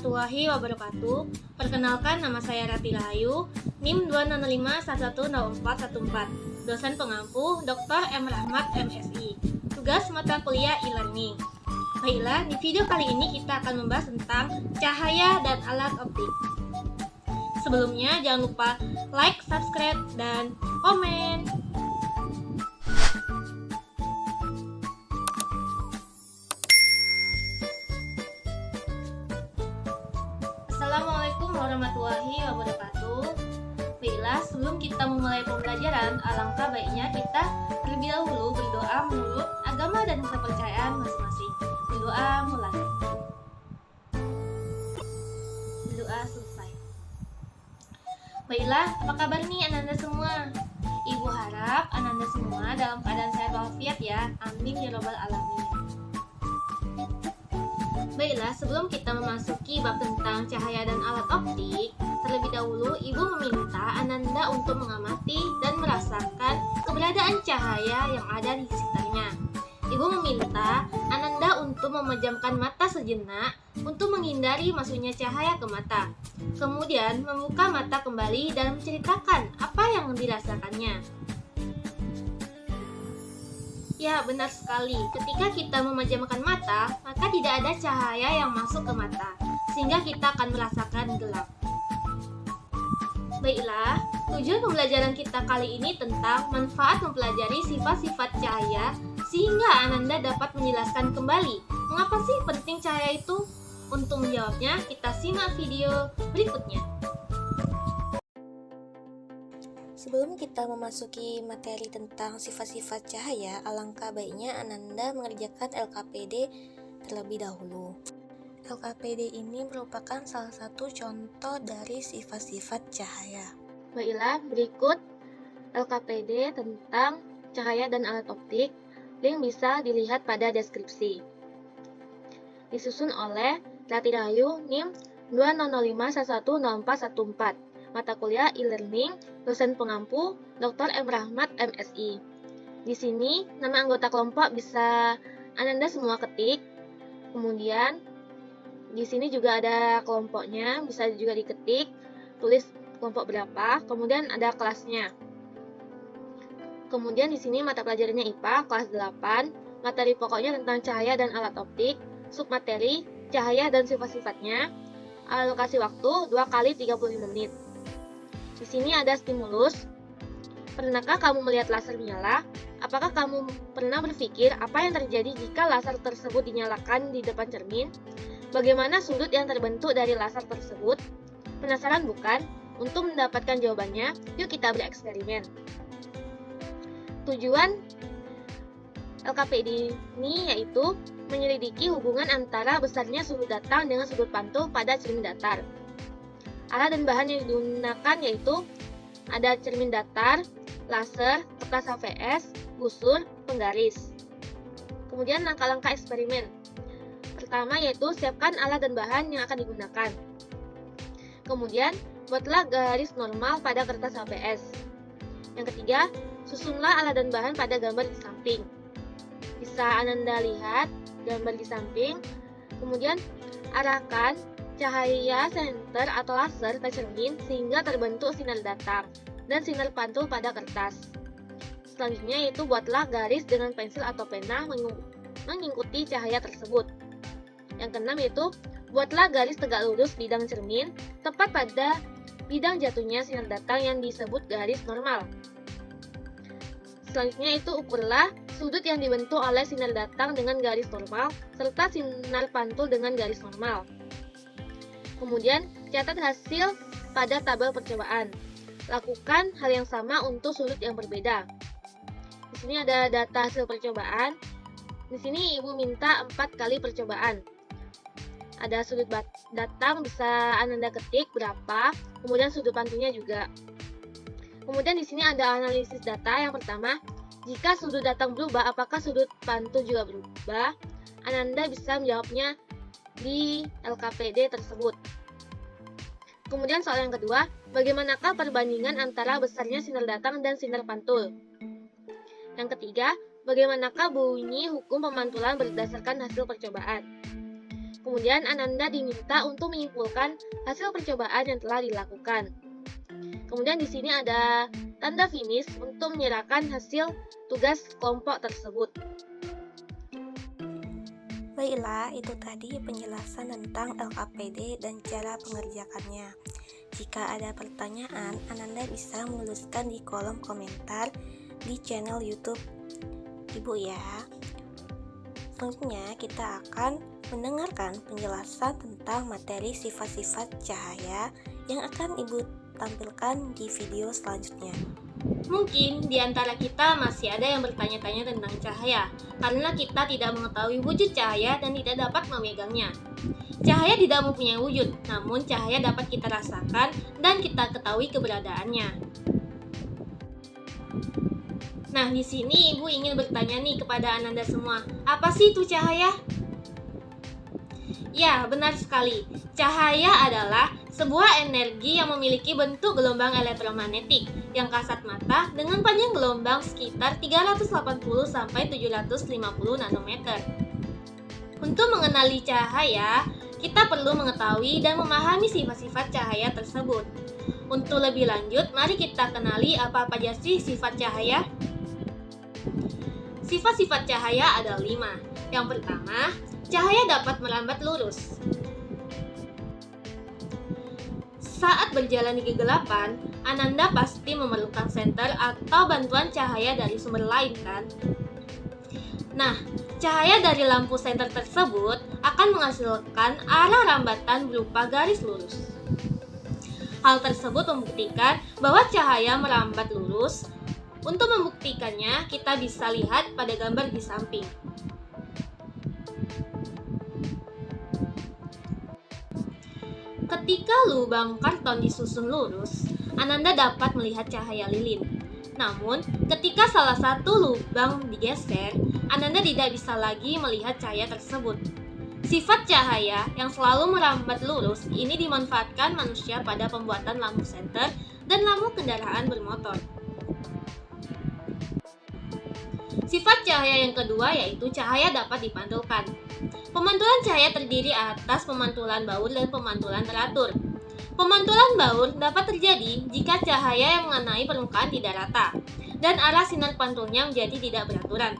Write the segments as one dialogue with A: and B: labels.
A: warahmatullahi wabarakatuh. Perkenalkan, nama saya Rati Rahayu, NIM 205110414, dosen pengampu Dr. M. Rahmat, MSI. Tugas mata kuliah e-learning. Baiklah, di video kali ini kita akan membahas tentang cahaya dan alat optik. Sebelumnya, jangan lupa like, subscribe, dan komen. Assalamualaikum warahmatullahi wabarakatuh. Baiklah, sebelum kita memulai pembelajaran, alangkah baiknya kita terlebih dahulu berdoa menurut agama dan kepercayaan masing-masing. Berdoa mulai. Berdoa selesai. Baiklah, apa kabar nih Ananda semua? Ibu harap Ananda semua dalam keadaan sehat walafiat ya. Amin ya robbal alamin. Baiklah, sebelum kita memasuki bab tentang cahaya dan alat optik, terlebih dahulu Ibu meminta Ananda untuk mengamati dan merasakan keberadaan cahaya yang ada di sekitarnya. Ibu meminta Ananda untuk memejamkan mata sejenak untuk menghindari masuknya cahaya ke mata. Kemudian membuka mata kembali dan menceritakan apa yang dirasakannya. Ya, benar sekali. Ketika kita memejamkan mata, maka tidak ada cahaya yang masuk ke mata, sehingga kita akan merasakan gelap. Baiklah, tujuan pembelajaran kita kali ini tentang manfaat mempelajari sifat-sifat cahaya, sehingga Ananda dapat menjelaskan kembali mengapa sih penting cahaya itu. Untuk menjawabnya, kita simak video berikutnya.
B: Sebelum kita memasuki materi tentang sifat-sifat cahaya, alangkah baiknya Ananda mengerjakan LKPD terlebih dahulu. LKPD ini merupakan salah satu contoh dari sifat-sifat cahaya.
A: Baiklah, berikut LKPD tentang cahaya dan alat optik. Link bisa dilihat pada deskripsi. Disusun oleh Rati Rahayu, NIM 200511414. Mata kuliah e-learning, dosen pengampu Dr. M. Rahmat, MSI. Di sini, nama anggota kelompok bisa Ananda semua ketik. Kemudian, di sini juga ada kelompoknya, bisa juga diketik, tulis kelompok berapa, kemudian ada kelasnya. Kemudian di sini mata pelajarannya IPA, kelas 8, materi pokoknya tentang cahaya dan alat optik, submateri, cahaya dan sifat-sifatnya, alokasi waktu 2 kali 35 menit. Di sini ada stimulus. Pernahkah kamu melihat laser menyala? Apakah kamu pernah berpikir apa yang terjadi jika laser tersebut dinyalakan di depan cermin? Bagaimana sudut yang terbentuk dari laser tersebut? Penasaran bukan? Untuk mendapatkan jawabannya, yuk kita bereksperimen. Tujuan LKPD ini yaitu menyelidiki hubungan antara besarnya sudut datang dengan sudut pantul pada cermin datar. Alat dan bahan yang digunakan yaitu ada cermin datar, laser, kertas HVS, busur, penggaris. Kemudian langkah-langkah eksperimen. Pertama yaitu siapkan alat dan bahan yang akan digunakan. Kemudian buatlah garis normal pada kertas HVS. Yang ketiga, susunlah alat dan bahan pada gambar di samping. Bisa Ananda lihat gambar di samping. Kemudian arahkan cahaya senter atau laser ke cermin sehingga terbentuk sinar datar dan sinar pantul pada kertas. Selanjutnya yaitu buatlah garis dengan pensil atau pena mengikuti cahaya tersebut. Yang keenam yaitu buatlah garis tegak lurus bidang cermin tepat pada bidang jatuhnya sinar datang yang disebut garis normal. Selanjutnya itu ukurlah sudut yang dibentuk oleh sinar datang dengan garis normal serta sinar pantul dengan garis normal. Kemudian, catat hasil pada tabel percobaan. Lakukan hal yang sama untuk sudut yang berbeda. Di sini ada data hasil percobaan. Di sini Ibu minta 4 kali percobaan. Ada sudut datang bisa Ananda ketik berapa, kemudian sudut pantulnya juga. Kemudian di sini ada analisis data. Yang pertama, jika sudut datang berubah, apakah sudut pantul juga berubah? Ananda bisa menjawabnya di LKPD tersebut. Kemudian soal yang kedua, bagaimanakah perbandingan antara besarnya sinar datang dan sinar pantul? Yang ketiga, bagaimanakah bunyi hukum pemantulan berdasarkan hasil percobaan? Kemudian Ananda diminta untuk menyimpulkan hasil percobaan yang telah dilakukan. Kemudian di sini ada tanda finish untuk menyerahkan hasil tugas kelompok tersebut.
B: Baiklah, itu tadi penjelasan tentang LKPD dan cara pengerjakannya. Jika ada pertanyaan, Ananda bisa menuliskan di kolom komentar di channel YouTube Ibu ya. Selanjutnya kita akan mendengarkan penjelasan tentang materi sifat-sifat cahaya yang akan Ibu tampilkan di video selanjutnya.
C: Mungkin di antara kita masih ada yang bertanya-tanya tentang cahaya, karena kita tidak mengetahui wujud cahaya dan tidak dapat memegangnya. Cahaya tidak mempunyai wujud, namun cahaya dapat kita rasakan dan kita ketahui keberadaannya. Nah, di sini Ibu ingin bertanya nih kepada Ananda semua, apa sih itu cahaya? Ya, benar sekali. Cahaya adalah sebuah energi yang memiliki bentuk gelombang elektromagnetik yang kasat mata dengan panjang gelombang sekitar 380 sampai 750 nanometer. Untuk mengenali cahaya, kita perlu mengetahui dan memahami sifat-sifat cahaya tersebut. Untuk lebih lanjut, mari kita kenali apa aja sih sifat cahaya. Sifat-sifat cahaya ada 5. Yang pertama, cahaya dapat merambat lurus. Saat berjalan di kegelapan, Ananda pasti memerlukan senter atau bantuan cahaya dari sumber lain kan? Nah, cahaya dari lampu senter tersebut akan menghasilkan arah rambatan berupa garis lurus. Hal tersebut membuktikan bahwa cahaya merambat lurus. Untuk membuktikannya, kita bisa lihat pada gambar di samping. Ketika lubang karton disusun lurus, Ananda dapat melihat cahaya lilin. Namun, ketika salah satu lubang digeser, Ananda tidak bisa lagi melihat cahaya tersebut. Sifat cahaya yang selalu merambat lurus ini dimanfaatkan manusia pada pembuatan lampu senter dan lampu kendaraan bermotor. Sifat cahaya yang kedua yaitu cahaya dapat dipantulkan. Pemantulan cahaya terdiri atas pemantulan baur dan pemantulan teratur. Pemantulan baur dapat terjadi jika cahaya yang mengenai permukaan tidak rata dan arah sinar pantulnya menjadi tidak beraturan.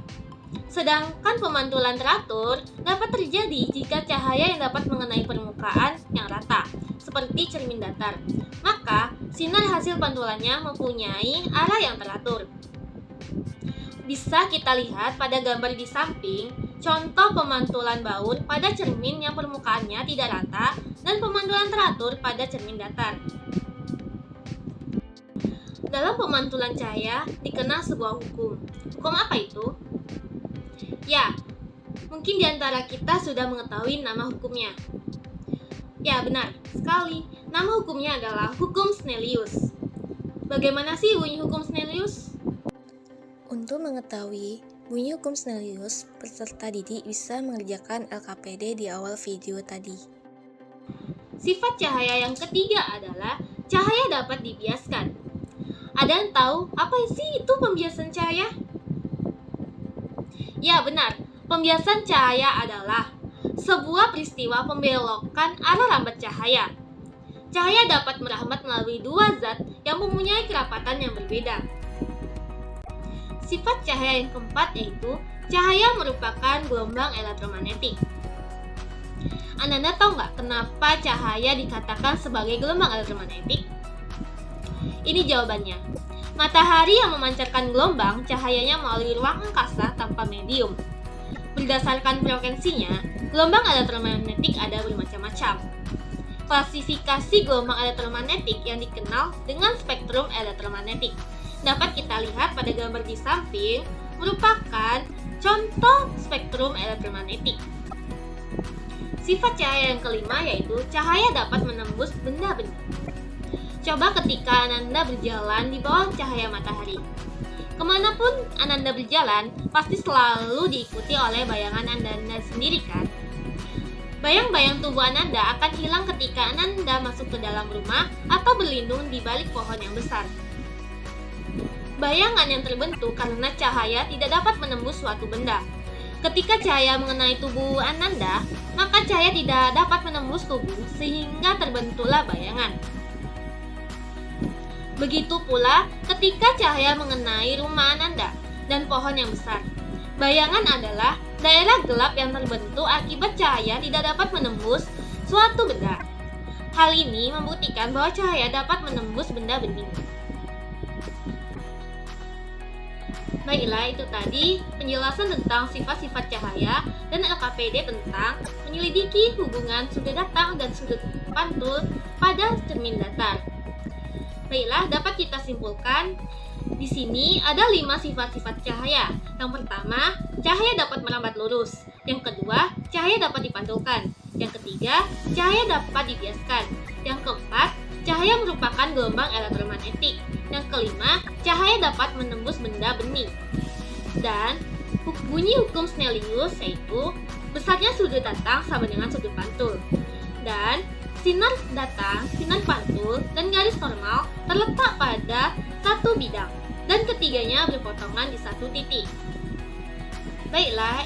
C: Sedangkan pemantulan teratur dapat terjadi jika cahaya yang dapat mengenai permukaan yang rata, seperti cermin datar. Maka, sinar hasil pantulannya mempunyai arah yang teratur. Bisa kita lihat pada gambar di samping, contoh pemantulan baur pada cermin yang permukaannya tidak rata dan pemantulan teratur pada cermin datar. Dalam pemantulan cahaya dikenal sebuah hukum. Hukum apa itu? Ya, mungkin di antara kita sudah mengetahui nama hukumnya. Ya, benar sekali. Nama hukumnya adalah hukum Snellius. Bagaimana sih bunyi hukum Snellius?
B: Untuk mengetahui bunyi hukum Snellius, peserta didik bisa mengerjakan LKPD di awal video tadi.
C: Sifat cahaya yang ketiga adalah cahaya dapat dibiaskan. Ada yang tahu apa sih itu pembiasan cahaya? Ya benar, pembiasan cahaya adalah sebuah peristiwa pembelokan arah rambat cahaya. Cahaya dapat merambat melalui dua zat yang mempunyai kerapatan yang berbeda. Sifat cahaya yang keempat yaitu cahaya merupakan gelombang elektromagnetik. Ananda tahu nggak kenapa cahaya dikatakan sebagai gelombang elektromagnetik? Ini jawabannya. Matahari yang memancarkan gelombang cahayanya melalui ruang angkasa tanpa medium. Berdasarkan frekuensinya, gelombang elektromagnetik ada bermacam-macam. Klasifikasi gelombang elektromagnetik yang dikenal dengan spektrum elektromagnetik dapat kita lihat pada gambar di samping merupakan contoh spektrum elektromagnetik. Sifat cahaya yang kelima yaitu cahaya dapat menembus benda-benda. Coba ketika Ananda berjalan di bawah cahaya matahari. Kemanapun Ananda berjalan, pasti selalu diikuti oleh bayangan Ananda sendiri kan? Bayang-bayang tubuh Ananda akan hilang ketika Ananda masuk ke dalam rumah atau berlindung di balik pohon yang besar. Bayangan yang terbentuk karena cahaya tidak dapat menembus suatu benda. Ketika cahaya mengenai tubuh Ananda, maka cahaya tidak dapat menembus tubuh sehingga terbentuklah bayangan. Begitu pula ketika cahaya mengenai rumah Ananda dan pohon yang besar. Bayangan adalah daerah gelap yang terbentuk akibat cahaya tidak dapat menembus suatu benda. Hal ini membuktikan bahwa cahaya dapat menembus benda bening. Baiklah, itu tadi penjelasan tentang sifat-sifat cahaya dan LKPD tentang menyelidiki hubungan sudut datang dan sudut pantul pada cermin datar. Baiklah, dapat kita simpulkan di sini ada 5 sifat-sifat cahaya. Yang pertama, cahaya dapat merambat lurus. Yang kedua, cahaya dapat dipantulkan. Yang ketiga, cahaya dapat dibiaskan. Yang keempat, cahaya merupakan gelombang elektromagnetik. Yang kelima, cahaya dapat menembus benda bening. Dan bunyi hukum Snellius yaitu besarnya sudut datang sama dengan sudut pantul. Dan sinar datang, sinar pantul, dan garis normal terletak pada satu bidang, dan ketiganya berpotongan di satu titik. Baiklah,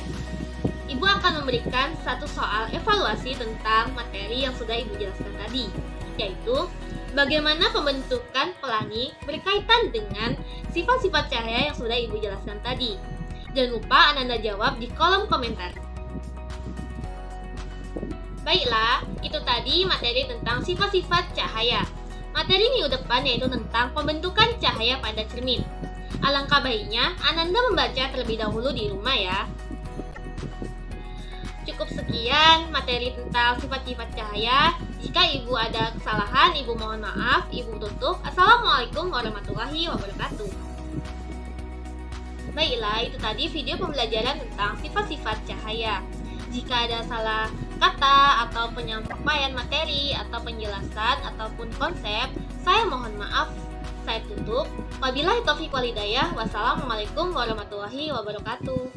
C: Ibu akan memberikan satu soal evaluasi tentang materi yang sudah Ibu jelaskan tadi, yaitu bagaimana pembentukan pelangi berkaitan dengan sifat-sifat cahaya yang sudah Ibu jelaskan tadi. Jangan lupa Ananda jawab di kolom komentar. Baiklah, itu tadi materi tentang sifat-sifat cahaya. Materi minggu depan yaitu tentang pembentukan cahaya pada cermin. Alangkah baiknya Ananda membaca terlebih dahulu di rumah ya. Cukup sekian materi tentang sifat-sifat cahaya. Jika Ibu ada kesalahan, Ibu mohon maaf. Ibu tutup. Assalamualaikum warahmatullahi wabarakatuh. Baiklah, itu tadi video pembelajaran tentang sifat-sifat cahaya. Jika ada salah kata atau penyampaian materi atau penjelasan ataupun konsep, saya mohon maaf. Saya tutup. Wabillahi taufiq wal hidayah. Wassalamualaikum warahmatullahi wabarakatuh.